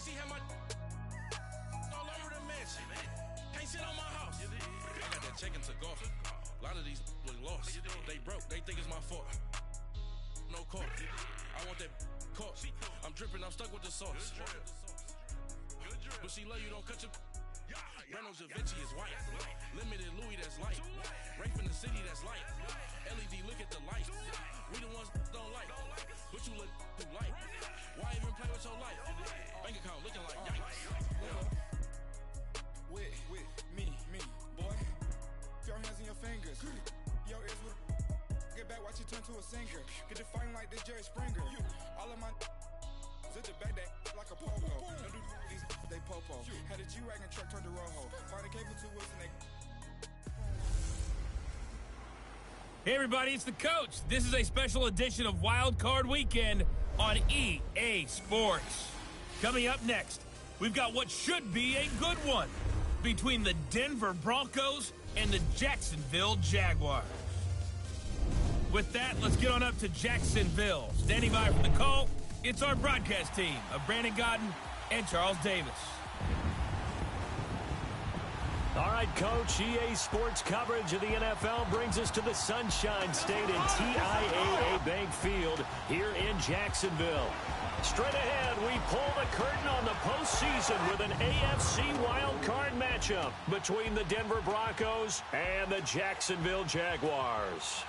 she had my all over the mansion. Can't sit on my house. I got that check into golf. A lot of these look lost. They broke, they think it's my fault. No court. I want that court. I'm dripping, I'm stuck with the sauce. But she love you, don't cut your. Breno Javinci is white. Limited Louis, that's light. Rafe in the city, that's light. LED, look at the light. We the ones don't like. But you look too light. Why even play with your life? Bank account looking like yikes. With me, boy. Your hands in your fingers. Your ears with get back, watch you turn to a singer. Get to fighting like this Jerry Springer. All of my zip the back that like a pogo. Don't do these, they popo. Had a G-Wagon truck turned to Rojo. Find a cable to us and they. Hey everybody, it's the coach. This is a special edition of Wildcard Weekend on EA Sports. Coming up next, we've got what should be a good one between the Denver Broncos and the Jacksonville Jaguars. With that, let's get on up to Jacksonville. Standing by for the call, it's our broadcast team of Brandon Godden and Charles Davis. All right, Coach, EA Sports coverage of the NFL brings us to the Sunshine State in TIAA Bank Field here in Jacksonville. Straight ahead, we pull the curtain on the postseason with an AFC wildcard matchup between the Denver Broncos and the Jacksonville Jaguars.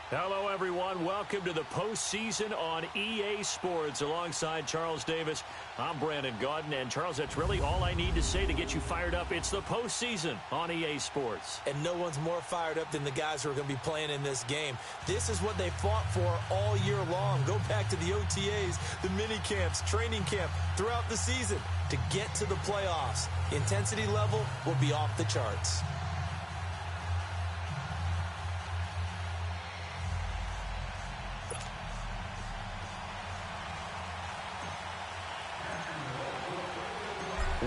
Hello, everyone. Welcome to the postseason on EA Sports. Alongside Charles Davis, I'm Brandon Godden. And, Charles, that's really all I need to say to get you fired up. It's the postseason on EA Sports. And no one's more fired up than the guys who are going to be playing in this game. This is what they fought for all year long. Go back to the OTAs, the mini camps, training camp, throughout the season to get to the playoffs. Intensity level will be off the charts.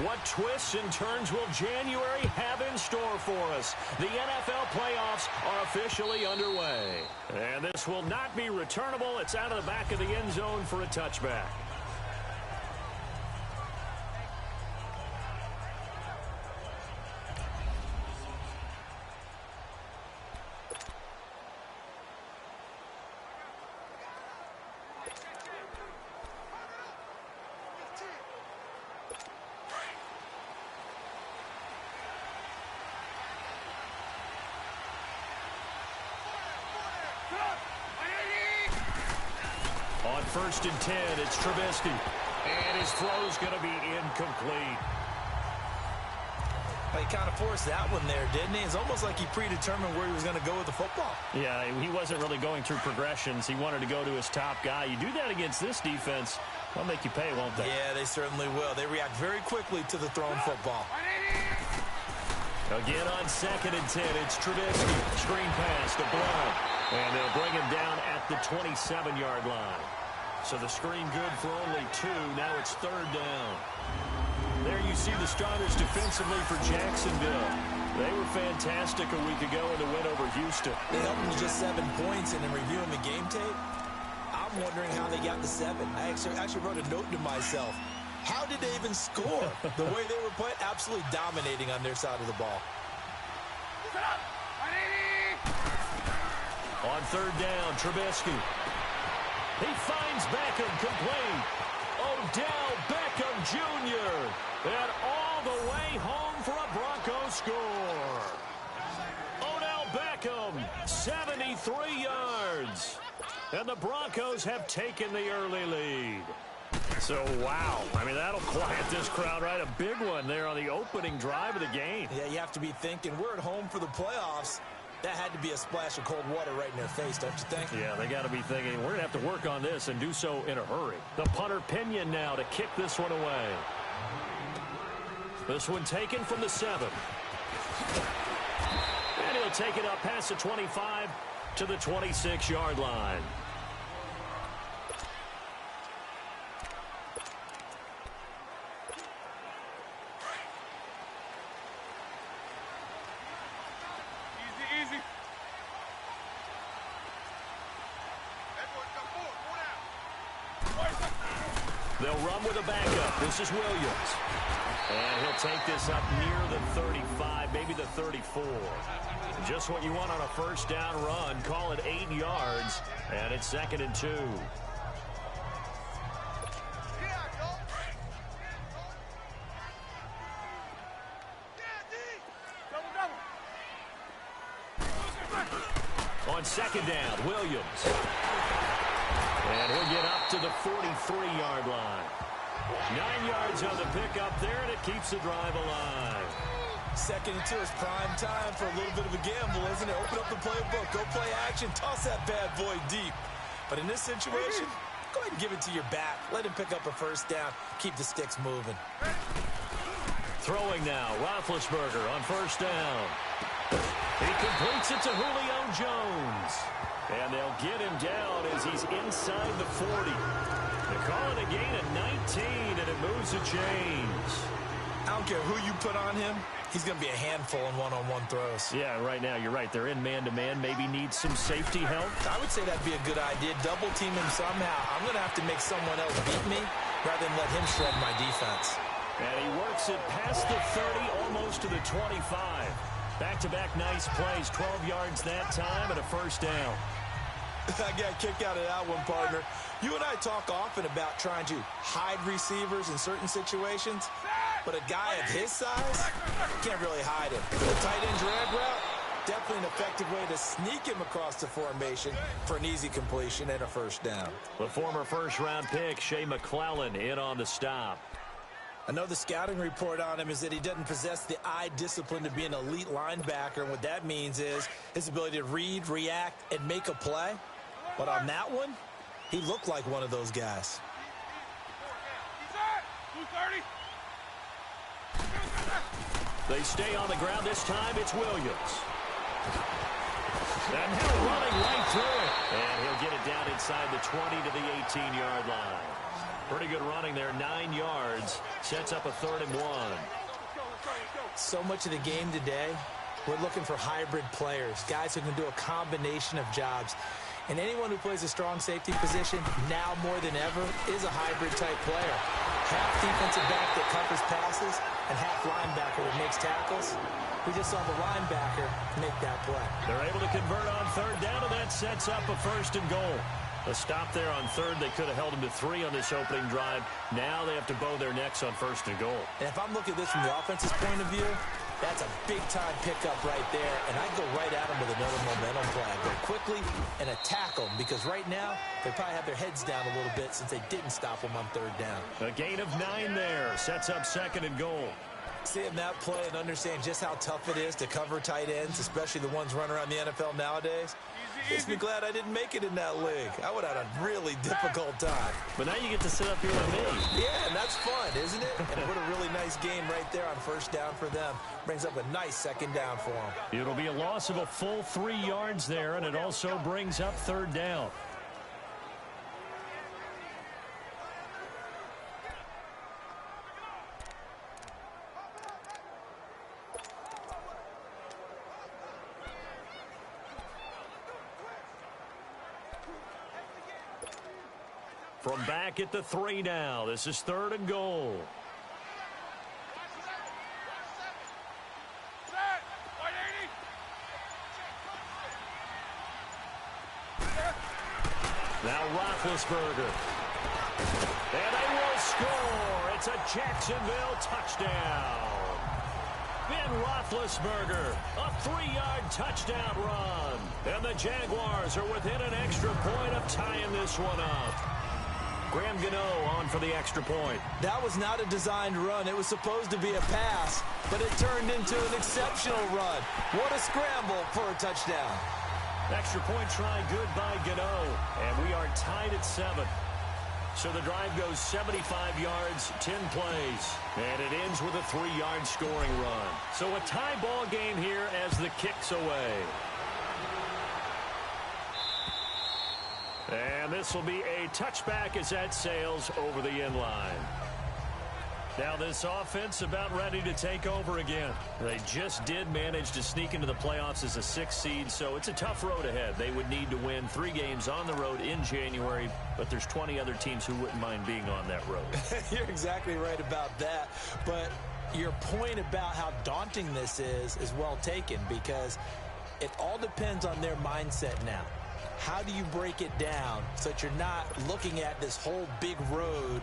What twists and turns will January have in store for us? The NFL playoffs are officially underway. And this will not be returnable. It's out of the back of the end zone for a touchback. On 1st and 10, it's Trubisky. And his throw's going to be incomplete. He kind of forced that one there, didn't he? It's almost like he predetermined where he was going to go with the football. Yeah, he wasn't really going through progressions. He wanted to go to his top guy. You do that against this defense, they'll make you pay, won't they? Yeah, they certainly will. They react very quickly to the thrown football. Again on 2nd and 10, it's Trubisky. Screen pass to Brown. And they'll bring him down at the 27-yard line. So the screen good for only 2. Now it's 3rd down. There you see the starters defensively for Jacksonville. They were fantastic a week ago in the win over Houston. They held them to just 7 points, and in reviewing the game tape, I'm wondering how they got to 7. I actually wrote a note to myself. How did they even score? The way they were playing, absolutely dominating on their side of the ball. On 3rd down, Trubisky. He finds Beckham complete. Odell Beckham Jr. And all the way home for a Broncos score. Odell Beckham, 73 yards. And the Broncos have taken the early lead. So, wow. I mean, that'll quiet this crowd, right? A big one there on the opening drive of the game. Yeah, you have to be thinking, we're at home for the playoffs. That had to be a splash of cold water right in their face, don't you think? Yeah, they got to be thinking, we're going to have to work on this and do so in a hurry. The punter Pinion now to kick this one away. This one taken from the 7. And he'll take it up past the 25 to the 26-yard line. They'll run with a backup. This is Williams. And he'll take this up near the 35, maybe the 34. Just what you want on a first down run. Call it 8 yards, and it's 2nd and 2. On 2nd down, Williams. And he'll get up to the 43-yard line. 9 yards on the pickup there, and it keeps the drive alive. 2nd and 2 is prime time for a little bit of a gamble, isn't it? Open up the playbook, go play action, toss that bad boy deep. But in this situation, go ahead and give it to your back. Let him pick up a first down. Keep the sticks moving. Throwing now, Roethlisberger on first down. He completes it to Julio Jones. And they'll get him down as he's inside the 40. They call it a gain of 19, and it moves the chains. I don't care who you put on him. He's going to be a handful in one-on-one throws. Yeah, right now, you're right. They're in man-to-man. Maybe need some safety help. I would say that'd be a good idea. Double team him somehow. I'm going to have to make someone else beat me rather than let him shred my defense. And he works it past the 30, almost to the 25. Back-to-back nice plays, 12 yards that time, and a first down. I got a kick out of that one, partner. You and I talk often about trying to hide receivers in certain situations, but a guy of his size can't really hide him. For the tight end drag route, definitely an effective way to sneak him across the formation for an easy completion and a first down. The former first-round pick, Shea McClellan, in on the stop. Another scouting report on him is that he doesn't possess the eye discipline to be an elite linebacker. And what that means is his ability to read, react, and make a play. But on that one, he looked like one of those guys. They stay on the ground. This time it's Williams. And he'll running right through it. And he'll get it down inside the 20 to the 18-yard line. Pretty good running there, 9 yards. Sets up a 3rd and 1. So much of the game today, we're looking for hybrid players, guys who can do a combination of jobs. And anyone who plays a strong safety position, now more than ever, is a hybrid-type player. Half defensive back that covers passes, and half linebacker that makes tackles. We just saw the linebacker make that play. They're able to convert on 3rd down, and that sets up a 1st and goal. A stop there on 3rd. They could have held him to 3 on this opening drive. Now they have to bow their necks on 1st and goal. And if I'm looking at this from the offense's point of view, that's a big-time pickup right there, and I'd go right at him with another momentum play. Go quickly and attack them, because right now they probably have their heads down a little bit since they didn't stop them on 3rd down. A gain of 9 there. Sets up 2nd and goal. Seeing that play and understand just how tough it is to cover tight ends, especially the ones running around the NFL nowadays, makes me glad I didn't make it in that league. I would have had a really difficult time. But now you get to sit up here with me. Yeah, and that's fun, isn't it? And what a really nice game right there on 1st down for them. Brings up a nice 2nd down for them. It'll be a loss of a full 3 yards there, and it also brings up 3rd down. From back at the 3 now. This is 3rd and goal. Now Roethlisberger. And they will score. It's a Jacksonville touchdown. Ben Roethlisberger, a 3-yard touchdown run. And the Jaguars are within an extra point of tying this one up. Graham Gano on for the extra point. That was not a designed run. It was supposed to be a pass, but it turned into an exceptional run. What a scramble for a touchdown. Extra point try good by Gano, and we are tied at 7. So the drive goes 75 yards, 10 plays, and it ends with a 3-yard scoring run. So a tie ball game here as the kick's away. And this will be a touchback as that sails over the end line. Now this offense about ready to take over again. They just did manage to sneak into the playoffs as a 6th seed, so it's a tough road ahead. They would need to win 3 games on the road in January, but there's 20 other teams who wouldn't mind being on that road. You're exactly right about that, but your point about how daunting this is well taken, because it all depends on their mindset now. How do you break it down so that you're not looking at this whole big road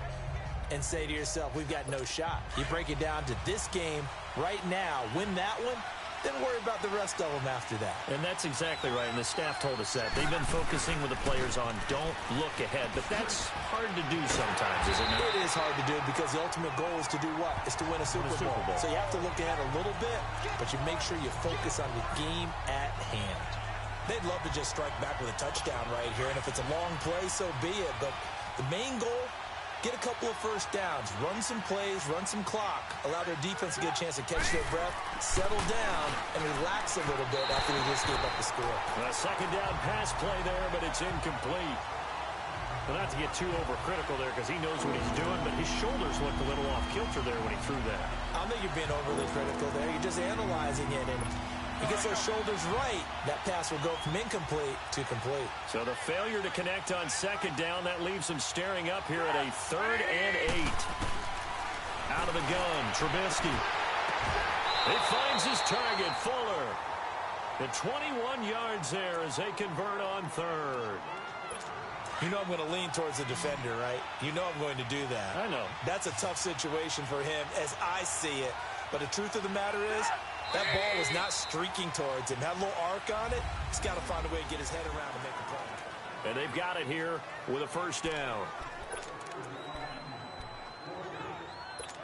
and say to yourself, we've got no shot? You break it down to this game right now, win that one, then worry about the rest of them after that. And that's exactly right, and the staff told us that. They've been focusing with the players on don't look ahead, but that's hard to do sometimes, is it not? It is hard to do because the ultimate goal is to do what? Is to win a Super Bowl. So you have to look ahead a little bit, but you make sure you focus on the game at hand. They'd love to just strike back with a touchdown right here, and if it's a long play, so be it. But the main goal, get a couple of first downs, run some plays, run some clock, allow their defense to get a chance to catch their breath, settle down, and relax a little bit after they just gave up the score. A second down pass play there, but it's incomplete. Well, not to get too overcritical there because he knows what he's doing, but his shoulders looked a little off kilter there when he threw that. I don't think you're being overly critical there. You're just analyzing it, and he gets those shoulders right, that pass will go from incomplete to complete. So the failure to connect on second down, that leaves him staring up here at a 3rd and 8. Out of the gun, Trubisky. He finds his target, Fuller. The 21 yards there as they convert on 3rd. You know I'm going to lean towards the defender, right? You know I'm going to do that. I know. That's a tough situation for him as I see it. But the truth of the matter is, that ball was not streaking towards him. Had a little arc on it. He's got to find a way to get his head around and make a play. And they've got it here with a first down. Let's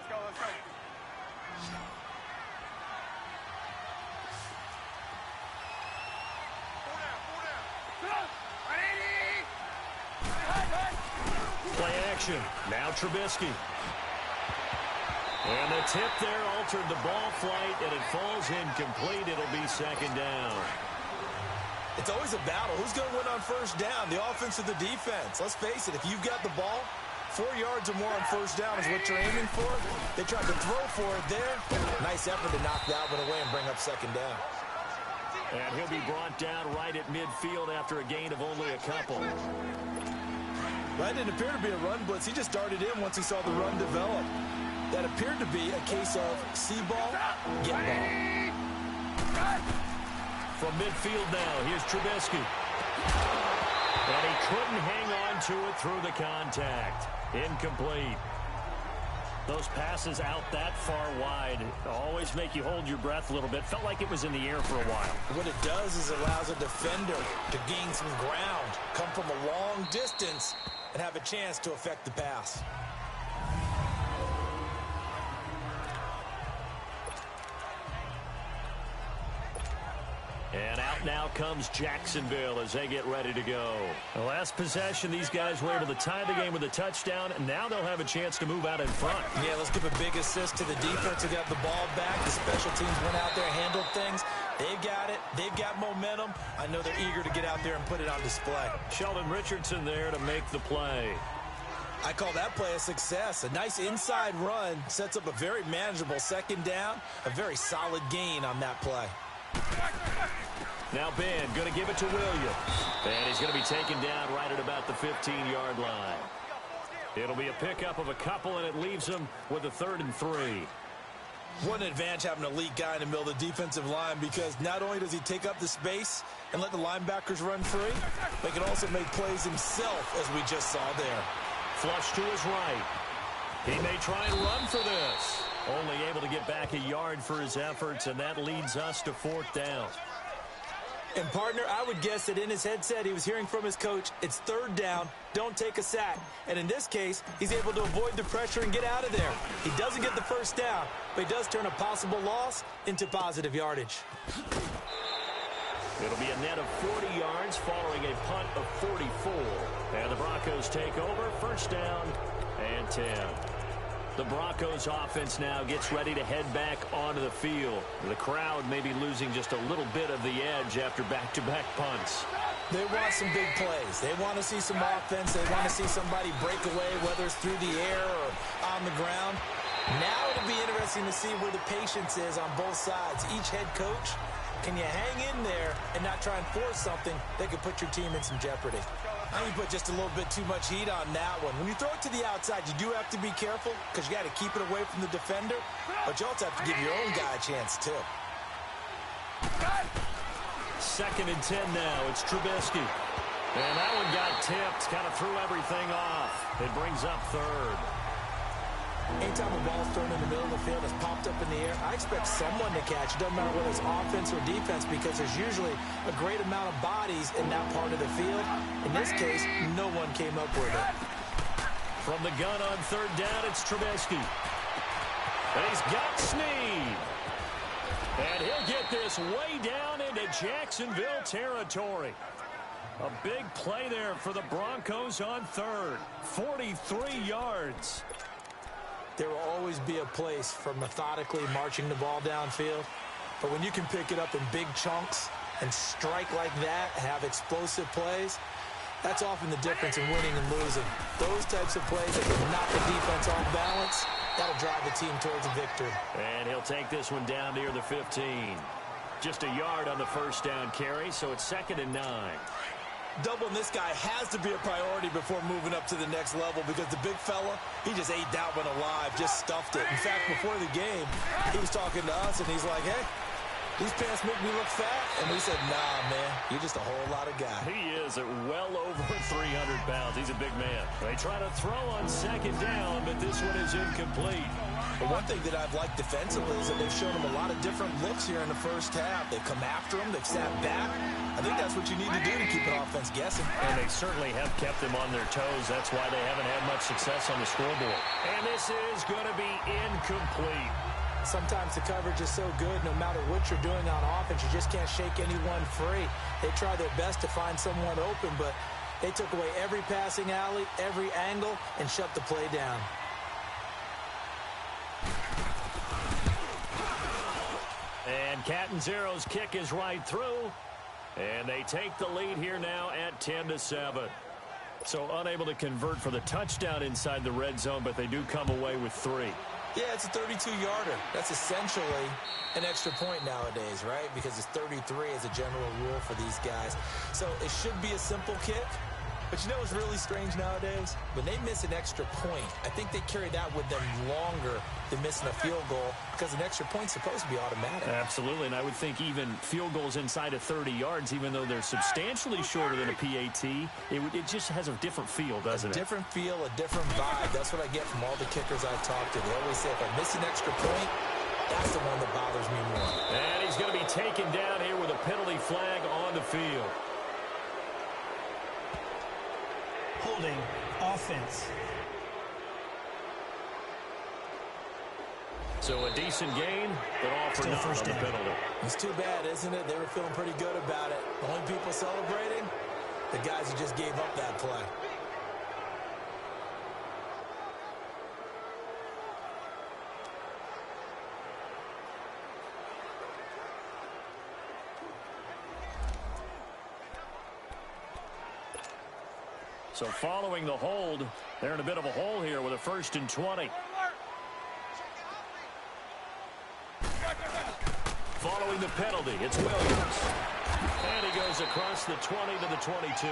go, let's go. Play action. Now Trubisky. And the tip there altered the ball flight, and it falls incomplete. It'll be second down. It's always a battle. Who's going to win on first down, the offense or the defense? Let's face it, if you've got the ball, 4 yards or more on first down is what you're aiming for. They tried to throw for it there. Nice effort to knock that one away and bring up second down. And he'll be brought down right at midfield after a gain of only a couple. That didn't appear to be a run blitz. He just darted in once he saw the run develop. That appeared to be a case of see ball, get ball. From midfield now, here's Trubisky. And he couldn't hang on to it through the contact. Incomplete. Those passes out that far wide always make you hold your breath a little bit. Felt like it was in the air for a while. What it does is it allows a defender to gain some ground, come from a long distance, and have a chance to affect the pass. And out now comes Jacksonville as they get ready to go. The last possession, these guys were able to tie the game with a touchdown, and now they'll have a chance to move out in front. Yeah, let's give a big assist to the defense who got the ball back. The special teams went out there, handled things. They've got it. They've got momentum. I know they're eager to get out there and put it on display. Sheldon Richardson there to make the play. I call that play a success. A nice inside run sets up a very manageable second down. A very solid gain on that play. Now Ben going to give it to Williams. And he's going to be taken down right at about the 15-yard line. It'll be a pickup of a couple, and it leaves him with a 3rd and 3. What an advantage having an elite guy in the middle of the defensive line, because not only does he take up the space and let the linebackers run free, but he can also make plays himself, as we just saw there. Flush to his right. He may try and run for this. Only able to get back a yard for his efforts, and that leads us to 4th down. And, partner, I would guess that in his headset he was hearing from his coach, it's 3rd down, don't take a sack. And in this case, he's able to avoid the pressure and get out of there. He doesn't get the first down, but he does turn a possible loss into positive yardage. It'll be a net of 40 yards following a punt of 44. And the Broncos take over, 1st down and 10. The Broncos offense now gets ready to head back onto the field. The crowd may be losing just a little bit of the edge after back-to-back punts. They want some big plays. They want to see some offense. They want to see somebody break away, whether it's through the air or on the ground. Now it'll be interesting to see where the patience is on both sides. Each head coach, can you hang in there and not try and force something that could put your team in some jeopardy? I think you put just a little bit too much heat on that one. When you throw it to the outside, you do have to be careful because you got to keep it away from the defender, but you also have to give your own guy a chance too. 2nd and 10 now. It's Trubisky. And that one got tipped. Kind of threw everything off. It brings up 3rd. Anytime a ball's thrown in the middle of the field, it's popped up in the air, I expect someone to catch. It doesn't matter whether it's offense or defense because there's usually a great amount of bodies in that part of the field. In this case, no one came up with it. From the gun on 3rd down, it's Trubisky. And he's got Snead. And he'll get this way down into Jacksonville territory. A big play there for the Broncos on 3rd. 43 yards. There will always be a place for methodically marching the ball downfield. But when you can pick it up in big chunks and strike like that, have explosive plays, that's often the difference in winning and losing. Those types of plays that can knock the defense off balance, that'll drive the team towards a victory. And he'll take this one down near the 15. Just a yard on the 1st down carry, so it's 2nd and 9. Doubling this guy has to be a priority before moving up to the next level because the big fella, he just ate that one alive, just stuffed it. In fact, before the game, he was talking to us, and he's like, hey, these pants make me look fat. And we said, nah, man, you're just a whole lot of guy. He is at well over 300 pounds. He's a big man. They try to throw on 2nd down, but this one is incomplete. But one thing that I've liked defensively is that they've shown him a lot of different looks here in the 1st half. They've come after him. They've sat back. I think that's what you need to do to keep an offense guessing. And they certainly have kept them on their toes. That's why they haven't had much success on the scoreboard. And this is going to be incomplete. Sometimes the coverage is so good, no matter what you're doing on offense, you just can't shake anyone free. They try their best to find someone open, but they took away every passing alley, every angle, and shut the play down. And Catanzero's kick is right through. And they take the lead here now at 10-7. So unable to convert for the touchdown inside the red zone, but they do come away with 3. Yeah, it's a 32-yarder. That's essentially an extra point nowadays, right? Because it's 33 as a general rule for these guys. So it should be a simple kick. But you know what's really strange nowadays? When they miss an extra point, I think they carry that with them longer than missing a field goal because an extra point's supposed to be automatic. Absolutely, and I would think even field goals inside of 30 yards, even though they're substantially shorter than a PAT, it just has a different feel, doesn't it? A different feel, a different vibe. That's what I get from all the kickers I've talked to. They always say, if I miss an extra point, that's the one that bothers me more. And he's going to be taken down here with a penalty flag on the field. Holding offense. So a decent gain, but all for nothing on the penalty. It's too bad, isn't it? They were feeling pretty good about it. The only people celebrating, the guys who just gave up that play. So following the hold, they're in a bit of a hole here with a 1st and 20. Following the penalty, it's Williams. And he goes across the 20 to the 22.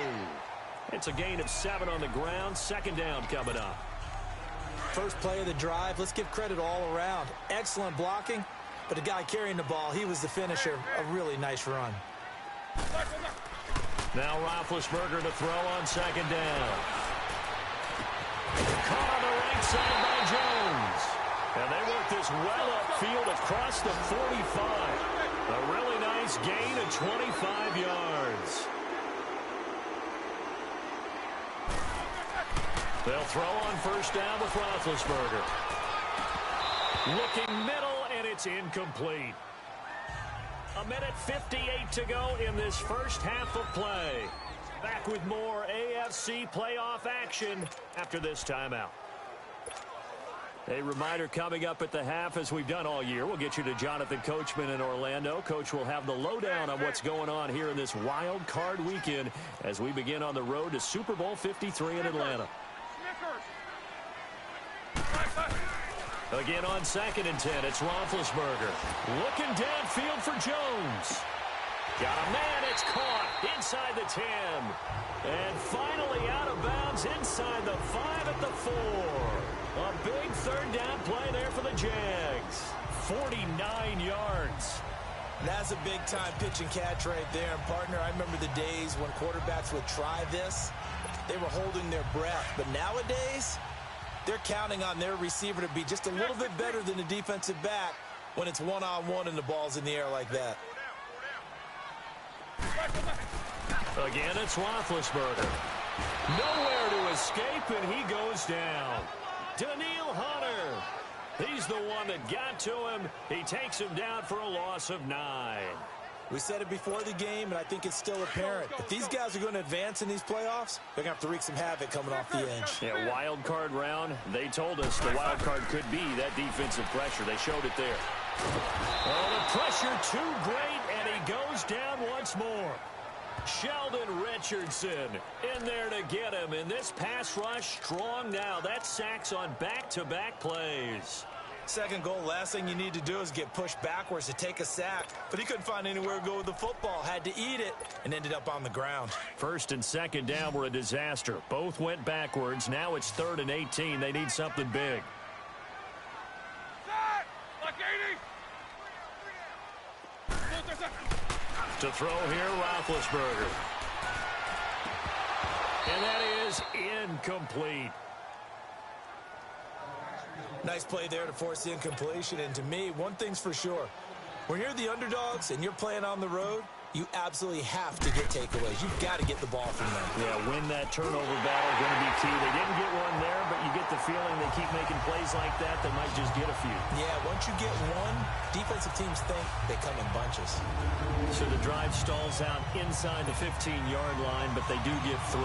It's a gain of 7 on the ground. 2nd down coming up. First play of the drive, let's give credit all around. Excellent blocking, but the guy carrying the ball, he was the finisher. A really nice run. Now Roethlisberger to throw on 2nd down. Caught on the right side by Jones. And they work this well upfield across the 45. A really nice gain of 25 yards. They'll throw on 1st down with Roethlisberger. Looking middle, and it's incomplete. A minute 58 to go in this 1st half of play. Back with more AFC playoff action after this timeout. A reminder coming up at the half, as we've done all year. We'll get you to Jonathan Coachman in Orlando. Coach will have the lowdown on what's going on here in this wild card weekend as we begin on the road to Super Bowl 53 in Atlanta. Again on 2nd and 10, it's Roethlisberger. Looking downfield for Jones. Got a man, it's caught inside the 10. And finally out of bounds inside the 5 at the 4. A big 3rd down play there for the Jags. 49 yards. That's a big-time pitch and catch right there. And, partner, I remember the days when quarterbacks would try this. They were holding their breath. But nowadays, they're counting on their receiver to be just a little bit better than the defensive back when it's one-on-one and the ball's in the air like that. Again, it's Roethlisberger. Nowhere to escape, and he goes down. Daniil Hunter. He's the one that got to him. He takes him down for a loss of 9. We said it before the game, and I think it's still apparent. If these guys are going to advance in these playoffs, they're going to have to wreak some havoc coming off the edge. Yeah, wild card round. They told us the wild card could be that defensive pressure. They showed it there. Oh, the pressure too great, and he goes down once more. Sheldon Richardson in there to get him. And this pass rush strong now. That's sacks on back-to-back plays. Second goal, last thing you need to do is get pushed backwards to take a sack. But he couldn't find anywhere to go with the football. Had to eat it and ended up on the ground. 1st and 2nd down were a disaster. Both went backwards. Now it's 3rd and 18. They need something big. To throw here, Roethlisberger. And that is incomplete. Nice play there to force the incompletion. And to me, one thing's for sure. When you're the underdogs and you're playing on the road, you absolutely have to get takeaways. You've got to get the ball from them. Yeah, win that turnover battle, going to be key. They didn't get one there, but you get the feeling they keep making plays like that, they might just get a few. Yeah, once you get one, defensive teams think they come in bunches. So the drive stalls out inside the 15-yard line, but they do get 3.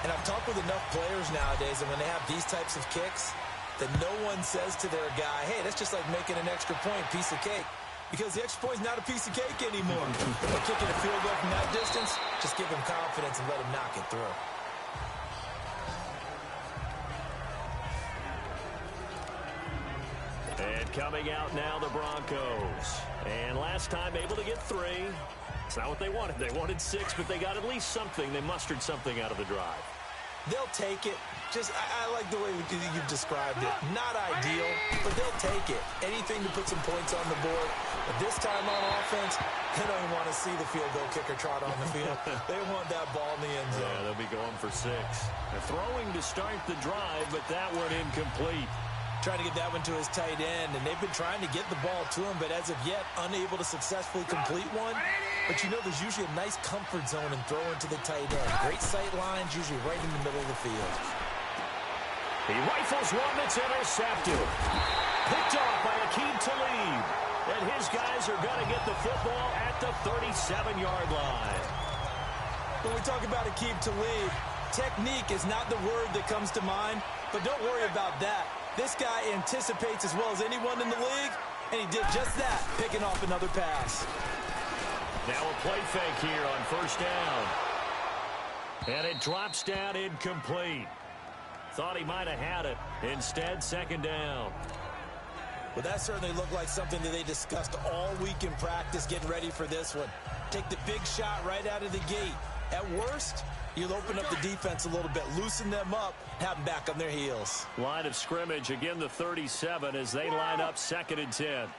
And I've talked with enough players nowadays, and when they have these types of kicks, that no one says to their guy, hey, that's just like making an extra point, piece of cake. Because the extra point is not a piece of cake anymore. By kicking a field goal from that distance, just give him confidence and let him knock it through. And coming out now, the Broncos. And last time able to get 3. It's not what they wanted. They wanted 6, but they got at least something. They mustered something out of the drive. They'll take it. I like the way you've described it. Not ideal, but they'll take it. Anything to put some points on the board. But this time on offense, they don't even want to see the field goal kicker trot on the field. They want that ball in the end zone. Yeah, they'll be going for 6. They're throwing to start the drive, but that one incomplete. Trying to get that one to his tight end, and they've been trying to get the ball to him, but as of yet, unable to successfully complete one. But you know there's usually a nice comfort zone in throwing to the tight end. Great sight lines, usually right in the middle of the field. He rifles one that's intercepted. Picked off by Aqib Talib. And his guys are going to get the football at the 37-yard line. When we talk about Aqib Talib, technique is not the word that comes to mind, but don't worry about that. This guy anticipates as well as anyone in the league, and he did just that, picking off another pass. Now a play fake here on 1st down. And it drops down incomplete. Thought he might have had it. Instead, 2nd down. Well, that certainly looked like something that they discussed all week in practice getting ready for this one. Take the big shot right out of the gate. At worst, you'll open up the defense a little bit, loosen them up, have them back on their heels. Line of scrimmage, again the 37 as they line up 2nd and 10.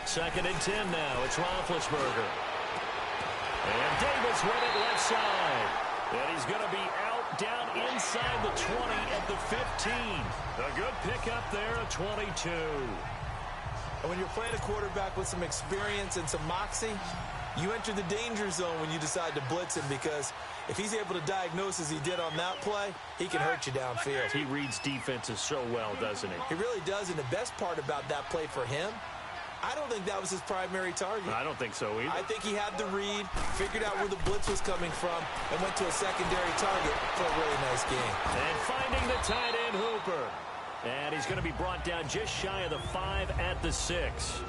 2nd and 10 now. It's Roethlisberger. And Davis with it left side. And he's going to be out down inside the 20 at the 15. A good pickup there at 22. And when you're playing a quarterback with some experience and some moxie, you enter the danger zone when you decide to blitz him, because if he's able to diagnose as he did on that play, he can hurt you downfield. He reads defenses so well, doesn't he? He really does, and the best part about that play for him, I don't think that was his primary target. I don't think so either. I think he had the read, figured out where the blitz was coming from, and went to a secondary target for a really nice game. And finding the tight end Hooper. And he's going to be brought down just shy of the 5 at the 6.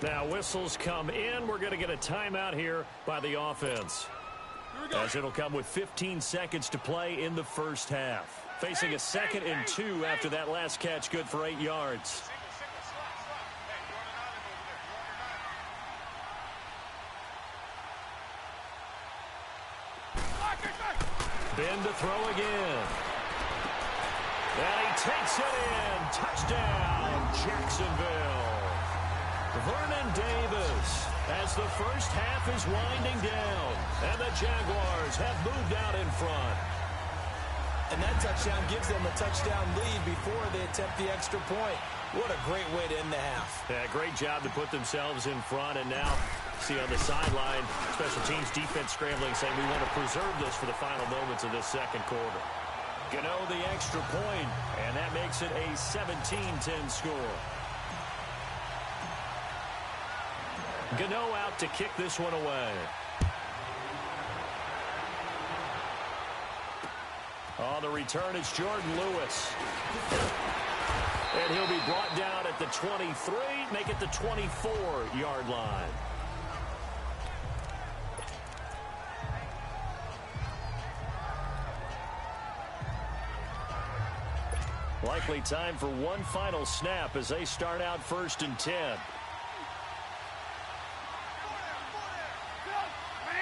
Now whistles come in. We're going to get a timeout here by the offense, as it'll come with 15 seconds to play in the first half. Facing a 2nd and 2 after that last catch, good for 8 yards. Ben to throw again. And he takes it in. Touchdown, Jacksonville. Vernon Davis as the first half is winding down. And the Jaguars have moved out in front. And that touchdown gives them a touchdown lead before they attempt the extra point. What a great way to end the half. Yeah, great job to put themselves in front. And now, see on the sideline, special teams defense scrambling, saying we want to preserve this for the final moments of this second quarter. Gano the extra point, and that makes it a 17-10 score. Gano out to kick this one away. On the return, it's Jordan Lewis. And he'll be brought down at the 23, make it the 24-yard line. Likely time for one final snap as they start out 1st and 10.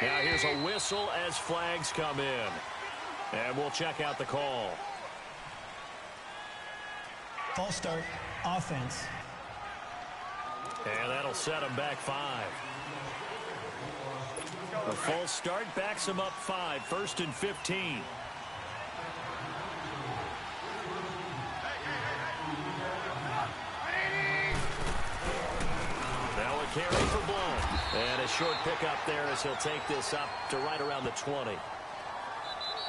Now here's a whistle as flags come in. And we'll check out the call. False start, offense. And that'll set them back 5. The false start backs them up 5, 1st and 15. Now a carry for Blount. And a short pickup there as he'll take this up to right around the 20.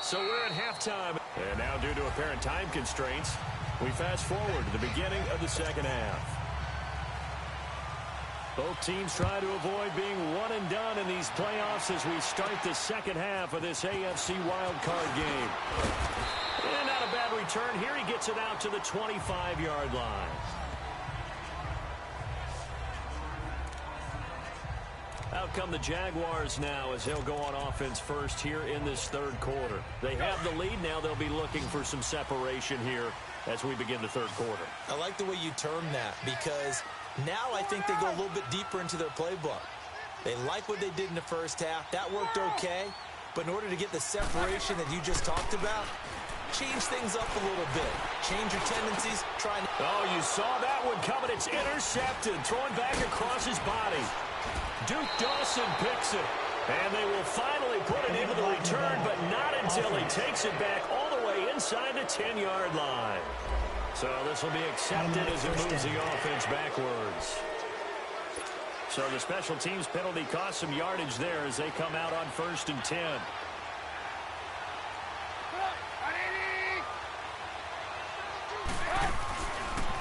So we're at halftime. And now due to apparent time constraints, we fast forward to the beginning of the second half. Both teams try to avoid being one and done in these playoffs as we start the second half of this AFC wildcard game. And not a bad return. Here he gets it out to the 25-yard line. Out come the Jaguars now as they'll go on offense first here in this third quarter. They have the lead now. They'll be looking for some separation here as we begin the third quarter. I like the way you term that because now I think they go a little bit deeper into their playbook. They like what they did in the first half. That worked okay. But in order to get the separation that you just talked about, change things up a little bit. Change your tendencies. Try. Oh, you saw that one coming. It's intercepted. Throwing back across his body. Duke Dawson picks it. And they will finally put it into the return, but not until he takes it back all the way inside the 10-yard line. So this will be accepted as it moves the offense backwards. So the special teams penalty cost some yardage there as they come out on 1st and 10.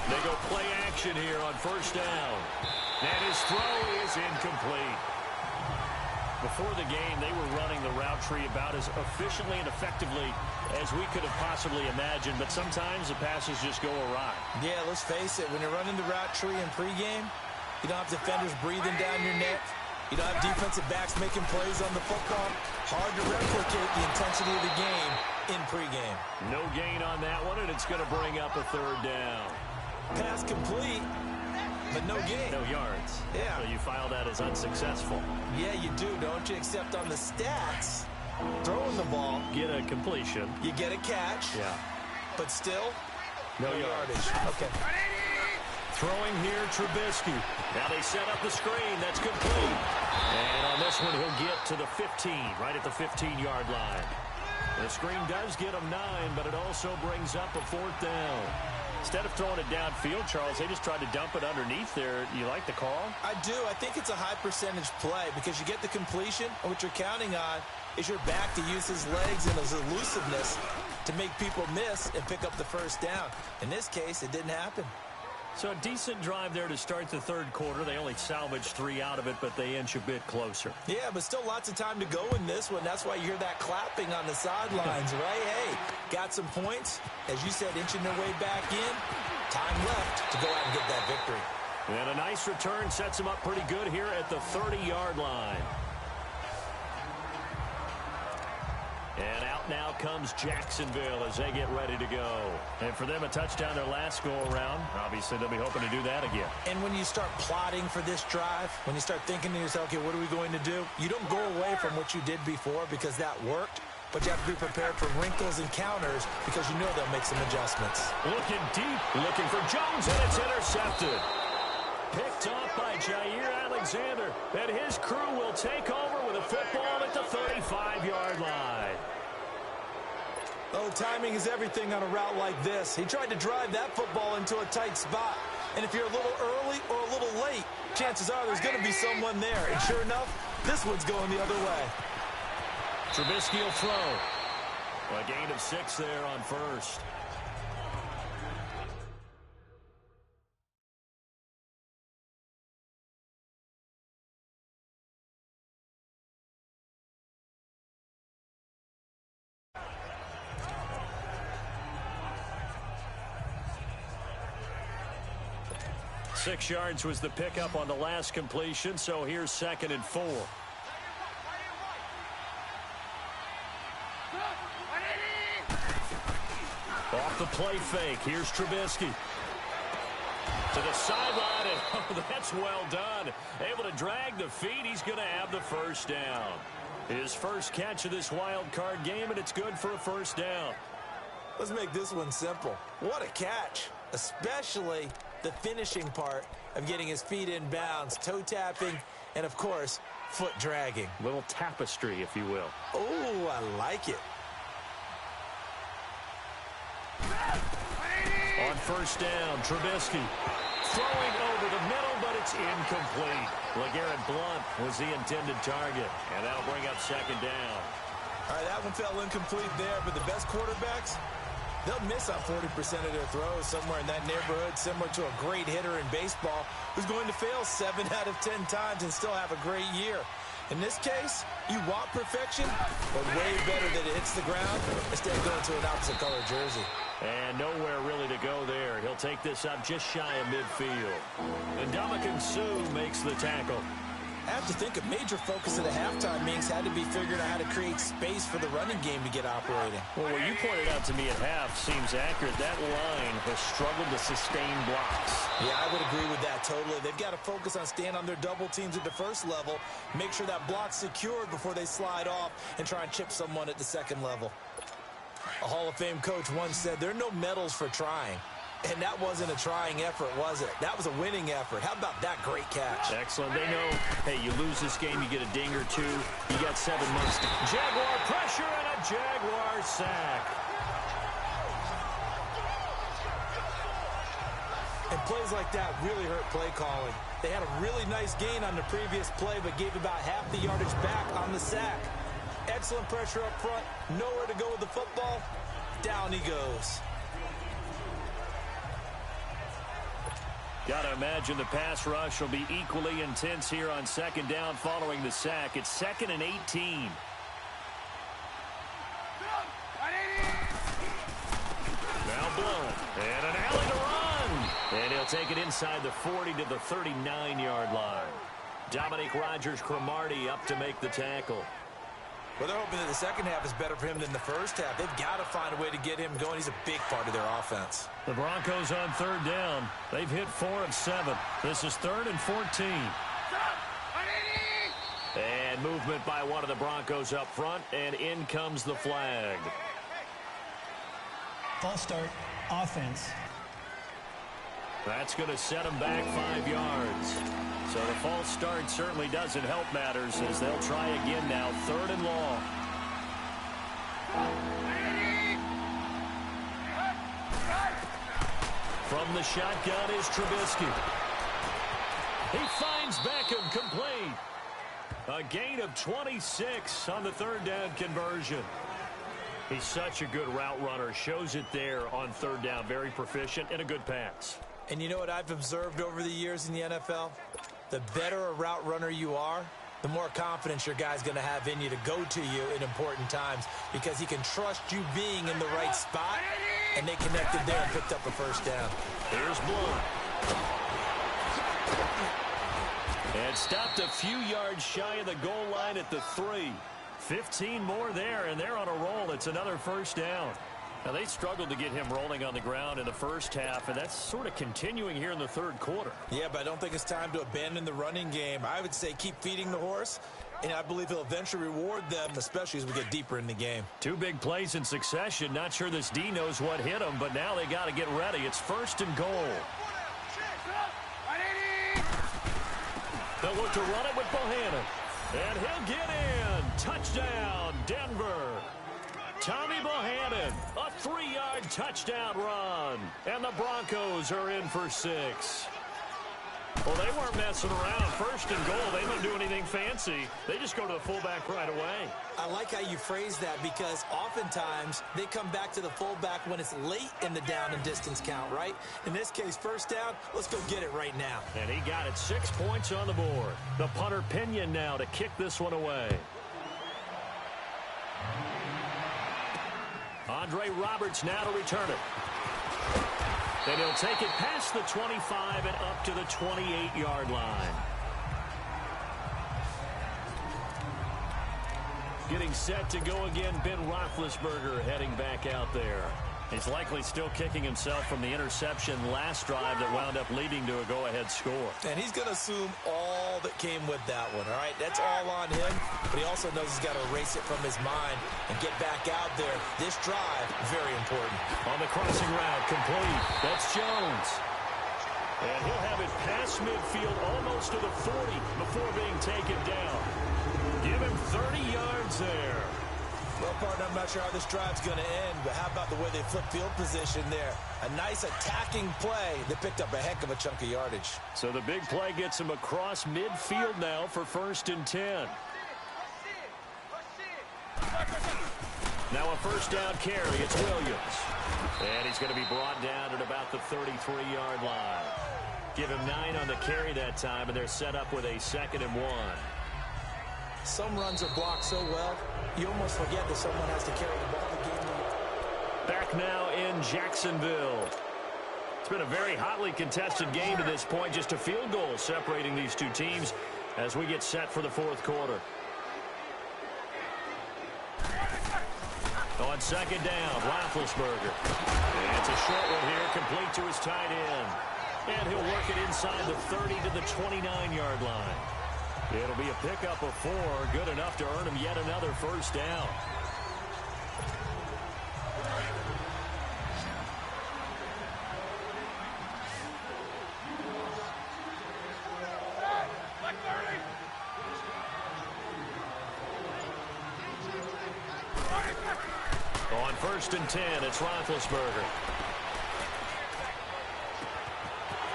They go play action here on 1st down. And his throw is incomplete. Before the game, they were running the route tree about as efficiently and effectively as we could have possibly imagined, but sometimes the passes just go awry. Yeah, let's face it. When you're running the route tree in pregame, you don't have defenders breathing down your neck. You don't have defensive backs making plays on the football. Hard to replicate the intensity of the game in pregame. No gain on that one, and it's going to bring up a 3rd down. Pass complete, but no gain. No yards. Yeah. So you file that as unsuccessful. Yeah, you do, don't you? Except on the stats, throwing the ball. Get a completion. You get a catch. Yeah. But still, no yardage. Okay. Throwing here, Trubisky. Now they set up the screen. That's complete. And on this one, he'll get to the 15, right at the 15-yard line. The screen does get him 9, but it also brings up a 4th down. Instead of throwing it downfield, Charles, they just tried to dump it underneath there. You like the call? I do. I think it's a high percentage play because you get the completion, and what you're counting on is your back to use his legs and his elusiveness to make people miss and pick up the 1st down. In this case, it didn't happen. So a decent drive there to start the third quarter. They only salvaged 3 out of it, but they inch a bit closer. Yeah, but still lots of time to go in this one. That's why you hear that clapping on the sidelines, right? Hey, got some points. As you said, inching their way back in. Time left to go out and get that victory. And a nice return sets them up pretty good here at the 30-yard line. And out now comes Jacksonville as they get ready to go. And for them, a touchdown their last go-around. Obviously, they'll be hoping to do that again. And when you start plotting for this drive, when you start thinking to yourself, okay, what are we going to do? You don't go away from what you did before because that worked, but you have to be prepared for wrinkles and counters because you know they'll make some adjustments. Looking deep, looking for Jones, and it's intercepted. Picked off by Jair Alexander, and his crew will take over with a football at the 35-yard line. Oh, timing is everything on a route like this. He tried to drive that football into a tight spot. And if you're a little early or a little late, chances are there's going to be someone there. And sure enough, this one's going the other way. Trubisky will throw. A gain of 6 there on first. Six yards was the pickup on the last completion, so here's 2nd and 4. Off the play fake, here's Trubisky. To the sideline, and oh, that's well done. Able to drag the feet, he's going to have the first down. His first catch of this wild card game, and it's good for a first down. Let's make this one simple. What a catch, especially the finishing part of getting his feet in bounds, toe tapping, and of course, foot dragging. Little tapestry, if you will. Oh, I like it. On first down, Trubisky throwing over the middle, but it's incomplete. LeGarrette Blount was the intended target, and that'll bring up 2nd down. All right, that one fell incomplete there, but the best quarterbacks, they'll miss on 40% of their throws, somewhere in that neighborhood, similar to a great hitter in baseball who's going to fail 7 out of 10 times and still have a great year. In this case, you want perfection, but way better that it hits the ground instead of going to an opposite color jersey. And nowhere really to go there. He'll take this up just shy of midfield. And Ndamukong Suh makes the tackle. I have to think a major focus of the halftime meetings had to be figuring out how to create space for the running game to get operating. Well, what you pointed out to me at half seems accurate. That line has struggled to sustain blocks. Yeah, I would agree with that totally. They've got to focus on staying on their double teams at the first level, make sure that block's secured before they slide off and try and chip someone at the second level. A Hall of Fame coach once said, there are no medals for trying. And that wasn't a trying effort, was it? That was a winning effort. How about that great catch? Excellent. They know, hey, you lose this game, you get a ding or 2. You got 7 months. Jaguar pressure and a Jaguar sack. And plays like that really hurt play calling. They had a really nice gain on the previous play, but gave about half the yardage back on the sack. Excellent pressure up front. Nowhere to go with the football. Down he goes. Got to imagine the pass rush will be equally intense here on 2nd down following the sack. It's 2nd and 18. Now Blount. And an alley to run. And he'll take it inside the 40 to the 39-yard line. Dominique Rodgers-Cromartie up to make the tackle. Well, they're hoping that the second half is better for him than the first half. They've got to find a way to get him going. He's a big part of their offense. The Broncos on 3rd down. They've hit 4 of 7. This is 3rd and 14. And movement by one of the Broncos up front, and in comes the flag. False start, offense. That's going to set them back 5 yards. So the false start certainly doesn't help matters as they'll try again now. 3rd and long. From the shotgun is Trubisky. He finds Beckham complete. A gain of 26 on the 3rd down conversion. He's such a good route runner. Shows it there on 3rd down. Very proficient and a good pass. And you know what I've observed over the years in the NFL? The better a route runner you are, the more confidence your guy's going to have in you to go to you in important times because he can trust you being in the right spot, and they connected there and picked up a first down. Here's Blount. And stopped a few yards shy of the goal line at the 3. 15 more there, and they're on a roll. It's another first down. Now, they struggled to get him rolling on the ground in the first half, and that's sort of continuing here in the third quarter. Yeah, but I don't think it's time to abandon the running game. I would say keep feeding the horse, and I believe he'll eventually reward them, especially as we get deeper in the game. 2 big plays in succession. Not sure this D knows what hit him, but now they got to get ready. It's first and goal. They'll look to run it with Bohannon. And he'll get in. Touchdown, Denver. Tommy Bohannon, a 3-yard touchdown run. And the Broncos are in for 6. Well, they weren't messing around. First and goal, they don't do anything fancy. They just go to the fullback right away. I like how you phrase that because oftentimes they come back to the fullback when it's late in the down and distance count, right? In this case, first down, let's go get it right now. And he got it. 6 points on the board. The punter Pinion now to kick this one away. Andre Roberts now to return it. And he'll take it past the 25 and up to the 28-yard line. Getting set to go again, Ben Roethlisberger heading back out there. He's likely still kicking himself from the interception last drive that wound up leading to a go-ahead score. And he's going to assume all that came with that one, all right? That's all on him, but he also knows he's got to erase it from his mind and get back out there. This drive, very important. On the crossing route, complete. That's Jones. And he'll have it past midfield almost to the 40 before being taken down. Give him 30 yards there. Well, partner, I'm not sure how this drive's going to end, but how about the way they flip field position there? A nice attacking play. They picked up a heck of a chunk of yardage. So the big play gets him across midfield now for 1st and 10. Now a first down carry. It's Williams. And he's going to be brought down at about the 33-yard line. Give him 9 on the carry that time, and they're set up with a 2nd and 1. Some runs are blocked so well, you almost forget that someone has to carry the ball the game. Back now in Jacksonville. It's been a very hotly contested game to this point. Just a field goal separating these two teams as we get set for the 4th quarter. On 2nd down, Roethlisberger. And it's a short one here, complete to his tight end. And he'll work it inside the 30 to the 29-yard line. It'll be a pickup of 4, good enough to earn him yet another first down. On 1st and 10, it's Roethlisberger.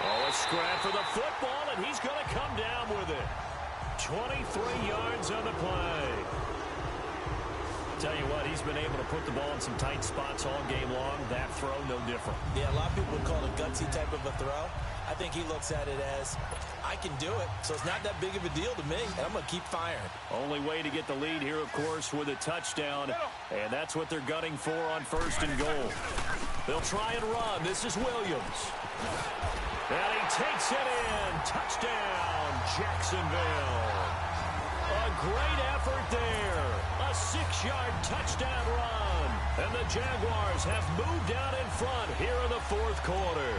Oh, a scrap for the football, and he's going to come down with it. 23 yards on the play. Tell you what, he's been able to put the ball in some tight spots all game long. That throw, no different. Yeah, a lot of people would call it a gutsy type of a throw. I think he looks at it as, I can do it, so it's not that big of a deal to me, and I'm going to keep firing. Only way to get the lead here, of course, with a touchdown, and that's what they're gunning for on 1st and goal. They'll try and run. This is Williams. And he takes it in. Touchdown, Jacksonville. A great effort there. A 6-yard touchdown run. And the Jaguars have moved out in front here in the 4th quarter.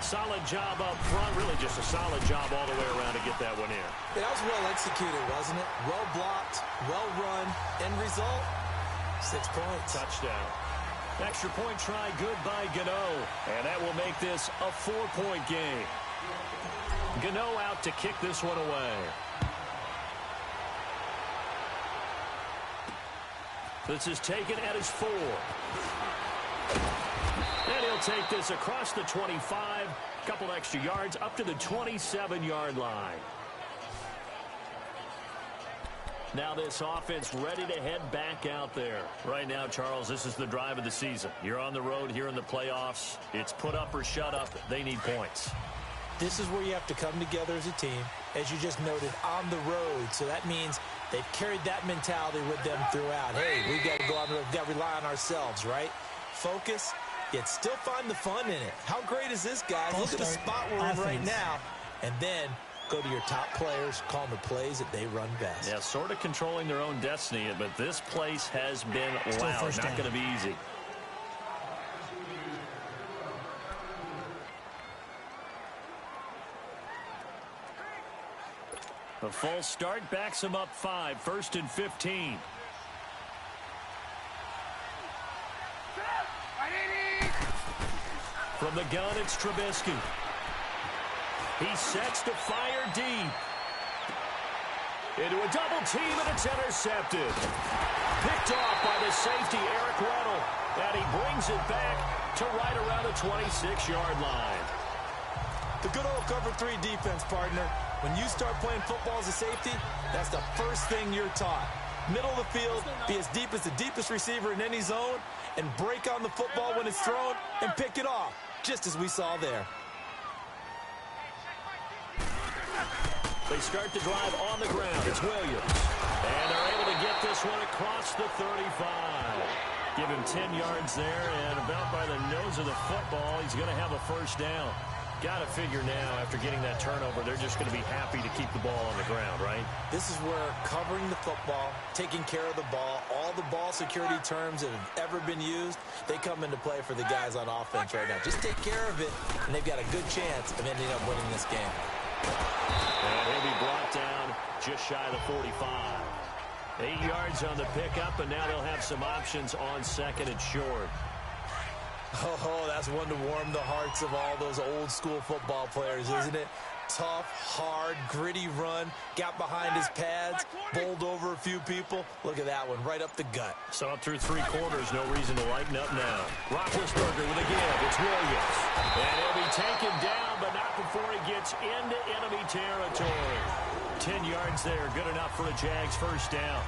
Solid job up front. Really just a solid job all the way around to get that one in. That was well executed, wasn't it? Well blocked, well run. End result, 6 points. Touchdown. Extra point try good by Gano. And that will make this a 4-point game. Gano out to kick this one away. This is taken at his 4. And he'll take this across the 25. Couple extra yards up to the 27-yard line. Now this offense ready to head back out there. Right now, Charles, this is the drive of the season. You're on the road here in the playoffs. It's put up or shut up. They need points. This is where you have to come together as a team, as you just noted, on the road. So that means they've carried that mentality with them throughout. Hey, we've got to go on the road. We've got to rely on ourselves, right? Focus, yet still find the fun in it. How great is this, guys? Look at the spot we're in right now. And then Go to your top players, call them the plays that they run best. Yeah, sort of controlling their own destiny, but this place has been Still loud. first Not down. going to be easy. The full start backs him up 5, 1st and 15. From the gun, it's Trubisky. He sets to fire deep. Into a double team, and it's intercepted. Picked off by the safety, Eric Weddle. And he brings it back to right around the 26-yard line. The good old cover 3 defense, partner. When you start playing football as a safety, that's the first thing you're taught. Middle of the field, be as deep as the deepest receiver in any zone, and break on the football when it's thrown and pick it off, just as we saw there. They start the drive on the ground. It's Williams. And they're able to get this one across the 35. Give him 10 yards there, and about by the nose of the football, he's going to have a first down. Got to figure now, after getting that turnover, they're just going to be happy to keep the ball on the ground, right? This is where covering the football, taking care of the ball, all the ball security terms that have ever been used, they come into play for the guys on offense right now. Just take care of it, and they've got a good chance of ending up winning this game. And he'll be brought down just shy of the 45. 8 yards on the pickup, and now they'll have some options on 2nd and short. Oh, that's one to warm the hearts of all those old school football players, isn't it? Tough, hard, gritty run, got behind his pads, bowled over a few people. Look at that one, right up the gut. So up through 3 quarters, no reason to lighten up now. Roethlisberger with a give. It's Williams. And he'll be taken down, but not before he gets into enemy territory. 10 yards there, good enough for a Jags first down.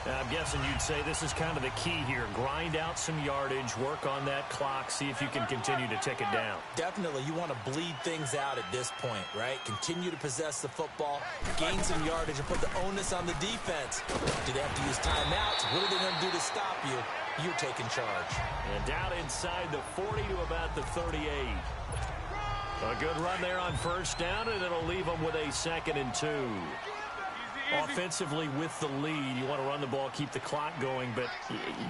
I'm guessing you'd say this is kind of the key here. Grind out some yardage, work on that clock, see if you can continue to tick it down. Definitely, you want to bleed things out at this point, right? Continue to possess the football, gain some yardage, and put the onus on the defense. Do they have to use timeouts? What are they going to do to stop you? You're taking charge. And down inside the 40 to about the 38. A good run there on first down, and it'll leave them with a 2nd and 2. Offensively with the lead, you want to run the ball, keep the clock going, but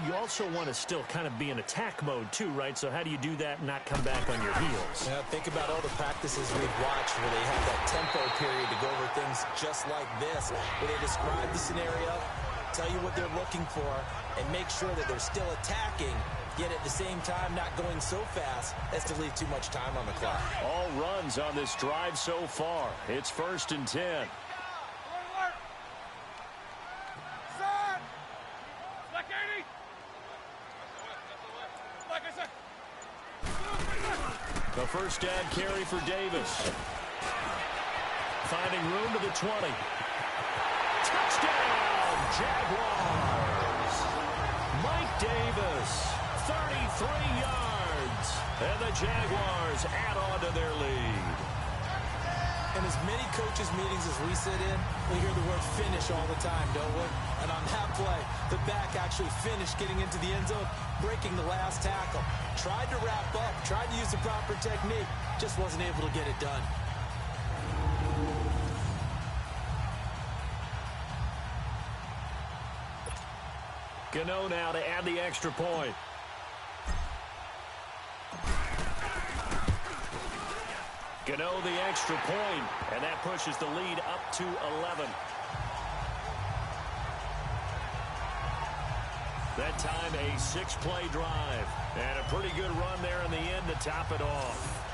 you also want to still kind of be in attack mode too, right? So how do you do that and not come back on your heels? Yeah, think about all the practices we've watched where they have that tempo period to go over things just like this, where they describe the scenario, tell you what they're looking for, and make sure that they're still attacking, yet at the same time not going so fast as to leave too much time on the clock. All runs on this drive so far. It's 1st and 10. The first down carry for Davis. Finding room to the 20. Touchdown, Jaguars. Mike Davis, 33 yards. And the Jaguars add on to their lead. In as many coaches' meetings as we sit in, we hear the word finish all the time, don't we? And on that play, the back actually finished getting into the end zone, breaking the last tackle. Tried to wrap up, tried to use the proper technique, just wasn't able to get it done. Gano now to add the extra point. Gano the extra point, and that pushes the lead up to 11. That time a 6-play drive, and a pretty good run there in the end to top it off.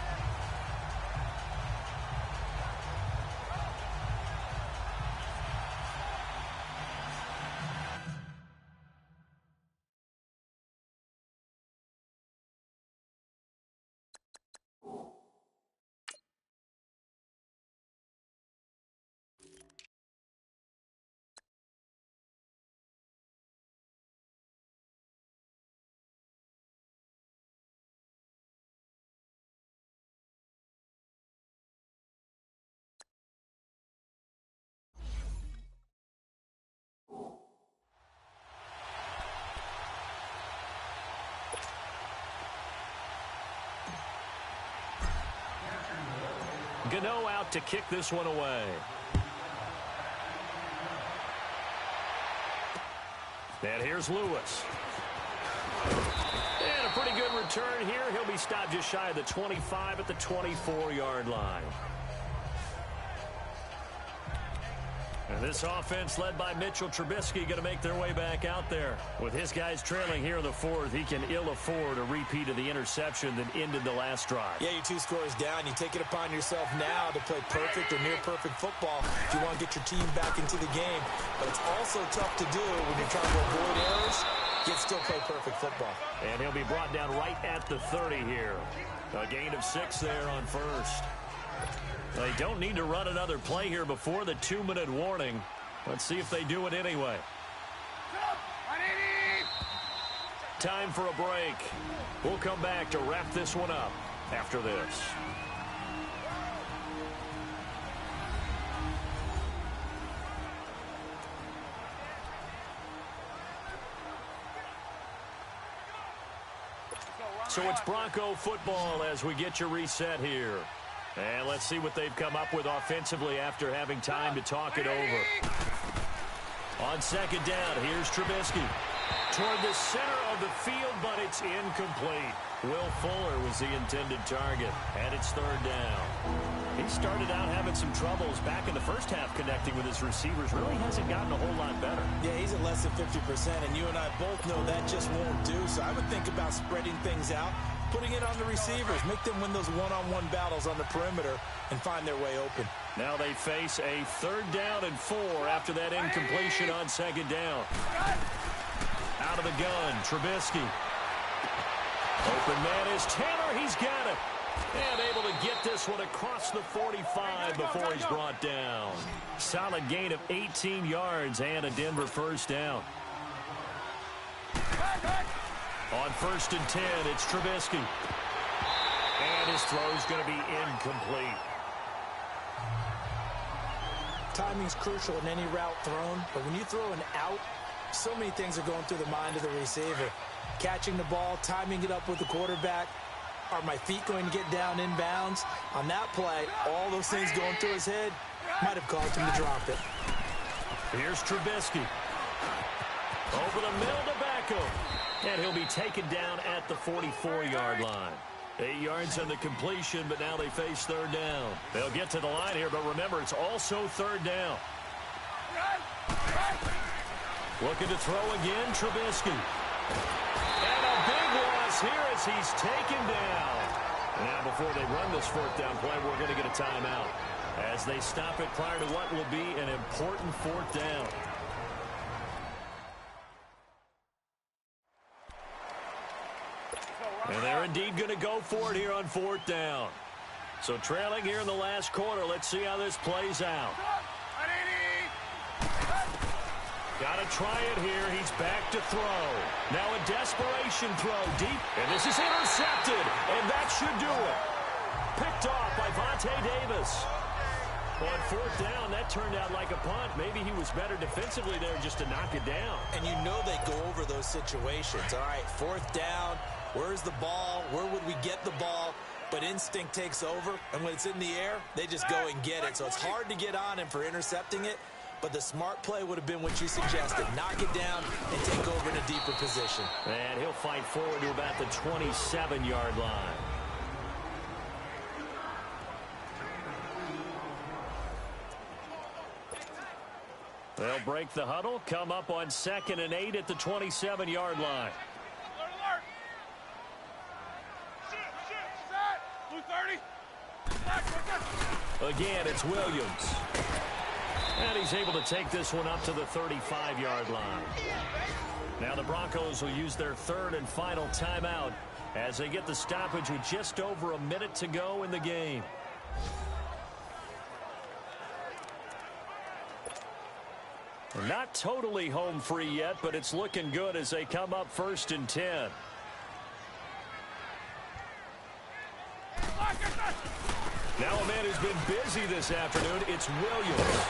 Gano out to kick this one away. And here's Lewis. And a pretty good return here. He'll be stopped just shy of the 25 at the 24-yard line. And this offense led by Mitchell Trubisky going to make their way back out there. With his guys trailing here in the fourth, he can ill afford a repeat of the interception that ended the last drive. Yeah, you're 2 scores down. You take it upon yourself now to play perfect or near-perfect football if you want to get your team back into the game. But it's also tough to do when you're trying to avoid errors, yet still play perfect football. And he'll be brought down right at the 30 here. A gain of 6 there on first. They don't need to run another play here before the 2-minute warning. Let's see if they do it anyway. Time for a break. We'll come back to wrap this one up after this. So it's Bronco football as we get you reset here. And let's see what they've come up with offensively after having time to talk it over. On second down, here's Trubisky. Toward the center of the field, but it's incomplete. Will Fuller was the intended target, and it's third down. He started out having some troubles back in the first half connecting with his receivers. Really hasn't gotten a whole lot better. Yeah, he's at less than 50%, and you and I both know that just won't do. So I would think about spreading things out, putting it on the receivers, make them win those one-on-one battles on the perimeter and find their way open. Now they face a 3rd down and 4 after that incompletion on second down. Out of the gun, Trubisky. Open man is Taylor. He's got it. And able to get this one across the 45 before he's brought down. Solid gain of 18 yards and a Denver first down. On 1st and 10, it's Trubisky. And his throw's going to be incomplete. Timing's crucial in any route thrown, but when you throw an out, so many things are going through the mind of the receiver. Catching the ball, timing it up with the quarterback. Are my feet going to get down inbounds? On that play, all those things going through his head might have caused him to drop it. Here's Trubisky. Over the middle to Beckham. And he'll be taken down at the 44-yard line. 8 yards on the completion, but now they face 3rd down. They'll get to the line here, but remember, it's also 3rd down. Looking to throw again, Trubisky. And a big loss here as he's taken down. Now, before they run this 4th down play, we're going to get a timeout as they stop it prior to what will be an important 4th down. And they're indeed going to go for it here on 4th down. So trailing here in the last quarter. Let's see how this plays out. Got to try it here. He's back to throw. Now a desperation throw deep. And this is intercepted. And that should do it. Picked off by Vontae Davis. On 4th down, that turned out like a punt. Maybe he was better defensively there just to knock it down. And you know they go over those situations. All right, 4th down. Where's the ball? Where would we get the ball? But instinct takes over. And when it's in the air, they just go and get it. So it's hard to get on him for intercepting it. But the smart play would have been what you suggested. Knock it down and take over in a deeper position. And he'll fight forward to about the 27-yard line. They'll break the huddle, come up on 2nd and 8 at the 27-yard line. Again, it's Williams. And he's able to take this one up to the 35-yard line. Now the Broncos will use their 3rd and final timeout as they get the stoppage with just over a minute to go in the game. Not totally home free yet, but it's looking good as they come up 1st and 10. Now a man who's been busy this afternoon, it's Williams.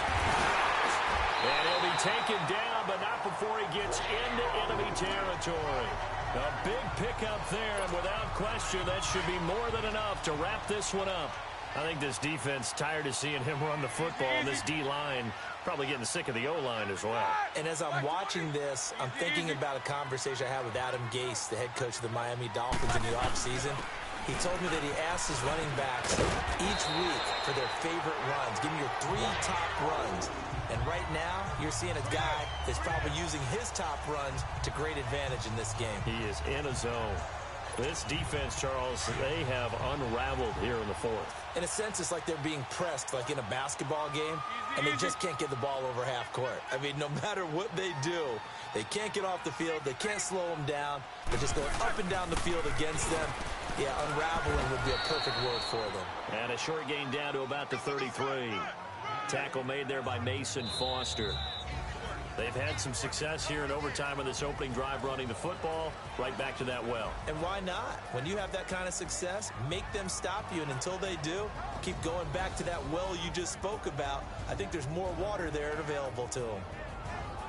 And he'll be taken down, but not before he gets into enemy territory. A big pickup there, and without question, that should be more than enough to wrap this one up. I think this defense tired of seeing him run the football, and this D-line probably getting sick of the O-line as well. And as I'm watching this, I'm thinking about a conversation I had with Adam Gase, the head coach of the Miami Dolphins in the offseason. He told me that he asked his running backs each week for their favorite runs. Give me your 3 top runs. And right now, you're seeing a guy that's probably using his top runs to great advantage in this game. He is in a zone. This defense, Charles, they have unraveled here in the fourth. In a sense, it's like they're being pressed like in a basketball game, and they just can't get the ball over half court. I mean, no matter what they do, they can't get off the field. They can't slow them down. They're just going up and down the field against them. Yeah, unraveling would be a perfect word for them. And a short gain down to about the 33. Tackle made there by Mason Foster. They've had some success here in overtime on this opening drive running the football right back to that well. And why not? When you have that kind of success, make them stop you. And until they do, keep going back to that well you just spoke about. I think there's more water there available to them.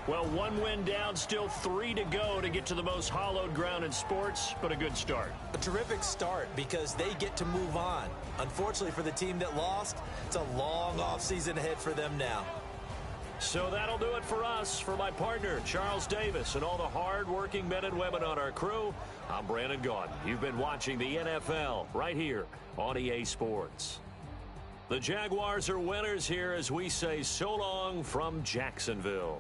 Well, 1 win down, still 3 to go to get to the most hallowed ground in sports, but a good start. A terrific start because they get to move on. Unfortunately for the team that lost, it's a long offseason ahead for them now. So that'll do it for us. For my partner, Charles Davis, and all the hard-working men and women on our crew, I'm Brandon Gaudin. You've been watching the NFL right here on EA Sports. The Jaguars are winners here as we say so long from Jacksonville.